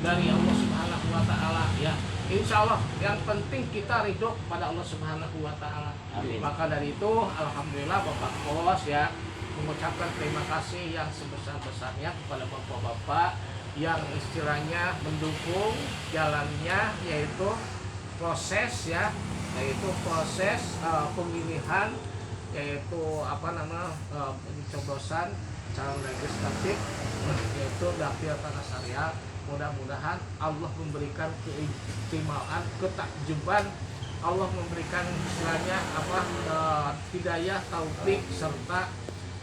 dari Allah Subhanahu wa taala ya. Insya Allah yang penting kita ridho kepada Allah Subhanahu wa taala. Maka dari itu alhamdulillah Bapak Kos ya mengucapkan terima kasih yang sebesar-besarnya kepada bapak-bapak yang istilahnya mendukung jalannya yaitu proses ya, yaitu proses pemilihan yaitu pencoblosan calon legislatif yaitu Dapil Tanah Syariah. Mudah-mudahan Allah memberikan keistimewaan, ketakjuban, Allah memberikan istilahnya hidayah, taufik serta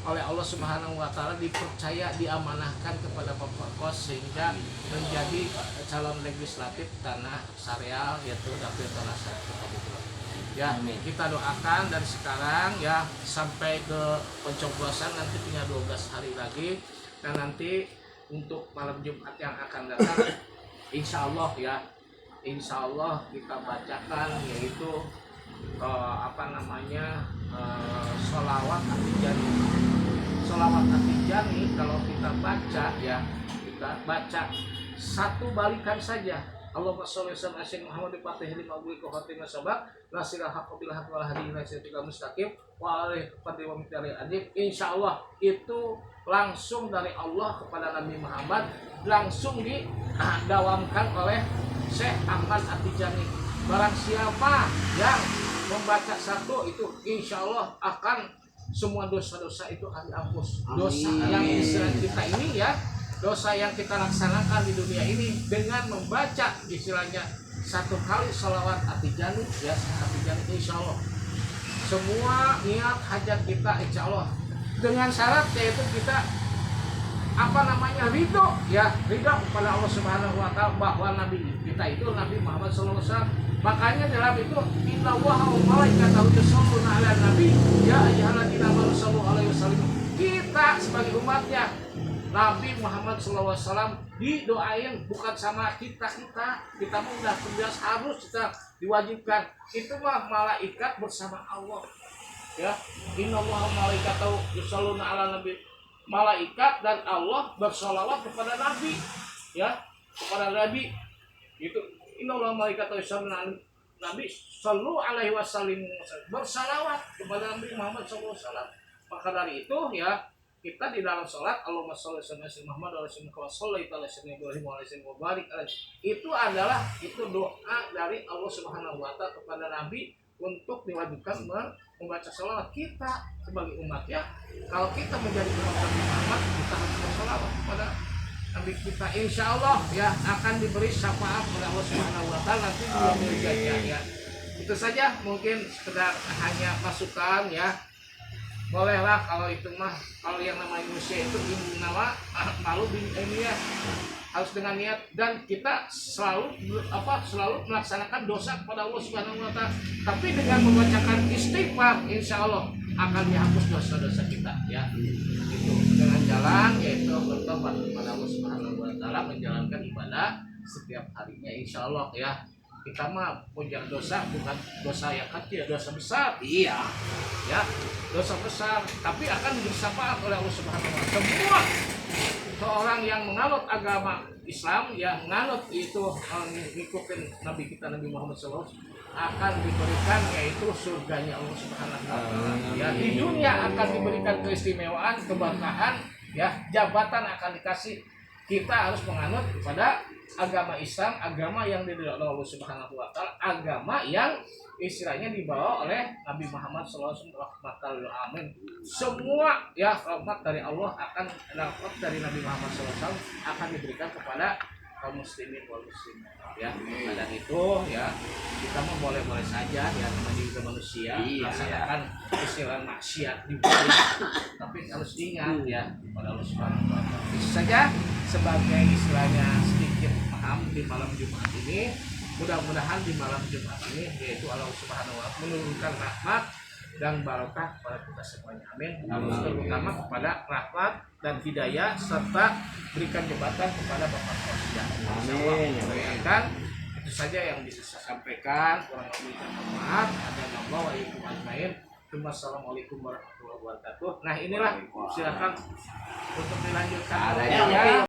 oleh Allah Subhanahu wa taala dipercaya, diamanahkan kepada Bapak Kos sehingga menjadi calon legislatif Tanah Syariah yaitu Dapil Tanah Syariah. Ya, kita doakan dari sekarang ya sampai ke pencoblosan nanti punya 12 hari lagi, dan nanti untuk malam Jumat yang akan datang insya Allah ya, insya Allah kita bacakan yaitu sholawat Atijani. Sholawat Atijani kalau kita baca ya, kita baca satu balikan saja. Allahumma sholli ala sayyidina Muhammad fatihil lima ughliqa khatimah sabaq nasiril haqqi bil haqqi wal hadi ila siratal mustaqim wa alihi wa miqdaril azim. Insyaallah itu langsung dari Allah kepada Nabi Muhammad, langsung didawamkan oleh Syekh Ahmad Atijani. Barang siapa yang membaca satu itu insyaallah akan semua dosa-dosa itu akan dihapus. Dosa yang istilah kita ini ya, dosa yang kita laksanakan di dunia ini dengan membaca istilahnya satu kali sholawat Atijani ya, Atijani insyaallah semua niat hajat kita insyaallah, dengan syarat yaitu kita ridho ya, ridho kepada Allah Subhanahu wa taala bahwa nabi kita itu Nabi Muhammad sallallahu alaihi wasallam. Makanya dalam itu innallaha wa malaikatahu yusholluna 'alan nabi ya ayyuhalladzina amanu shollu 'alaihi wasallam. Kita sebagai umatnya Nabi Muhammad SAW didoain bukan sama kita mah udah tugas harus kita diwajibkan, itu mah malaikat bersama Allah ya. Innallaha malaikatahu yusholluna 'alan nabi, malaikat dan Allah bersolawat kepada Nabi ya, kepada Nabi itu. Innallaha malaikatahu yusholluna 'alan nabi sallu alaihi wasallim, bersalawat kepada Nabi Muhammad SAW. Maka dari itu ya, kita di dalam sholat Allahumma sholli ala sayyidina Muhammad wa ala sayyidina Ibrahim wa ala sayyidina barik itu adalah doa dari Allah Subhanahu wa taala kepada Nabi untuk diwajibkan membaca sholawat. Kita sebagai umatnya, kalau kita menjadi umat Nabi Muhammad, kita harus bersolawat kepada Nabi kita. Insya Allah ya akan diberi syafaat oleh Allah Subhanahu wa taala nanti di yaumul qiyamah ya. Itu saja mungkin sekedar hanya masukan ya. Bolehlah kalau itu mah, kalau yang namanya manusia itu nama malu ini ya, harus dengan niat, dan kita selalu melaksanakan dosa kepada Allah Subhanahu wa taala. Tapi dengan membacakan istighfar insya Allah akan dihapus dosa-dosa kita ya. Itu dengan jalan yaitu bertobat kepada Allah Subhanahu wa taala, menjalankan ibadah setiap harinya insya Allah ya. Kita mah punya dosa bukan dosa yang kecil, dosa besar. Iya. Ya, dosa besar, tapi akan diberi syafaat oleh Allah Subhanahu wa taala. Semua seorang yang menganut agama Islam, yang menganut itu mengikuti Nabi kita Nabi Muhammad SAW akan diberikan yaitu surganya Allah Subhanahu wa taala. Ya, di dunia akan diberikan keistimewaan, keberkahan, ya, jabatan akan dikasih. Kita harus menganut kepada agama Islam, agama yang diridhoi Allah Subhanahu wa taala, agama yang istilahnya dibawa oleh Nabi Muhammad SAW rahmatan lil alamin. Semua ya rahmat dari Allah akan dapat dari Nabi Muhammad SAW akan diberikan kepada kaum muslimin wal muslimat ya. Dan itu ya kita mau boleh-boleh saja ya, namanya juga manusia melaksanakan istilah maksiat di bumi, tapi harus diingat ya kepada Allah Subhanahu wa taala. Itu saja sebagai istilahnya sedikit paham di malam Jumat ini. Mudah-mudahan di malam Jumat ini yaitu Allah Subhanahu wa taala menurunkan rahmat dan barokah kepada kita semuanya. Amin. Terutama kepada rahmat dan hidayah serta berikan jabatan kepada Bapak Presiden. Insyaallah. Itu saja yang bisa saya sampaikan. Kurang lebih maaf. Assalamualaikum warahmatullahi wabarakatuh. Assalamualaikum warahmatullahi wabarakatuh. Nah inilah silakan untuk dilanjutkan.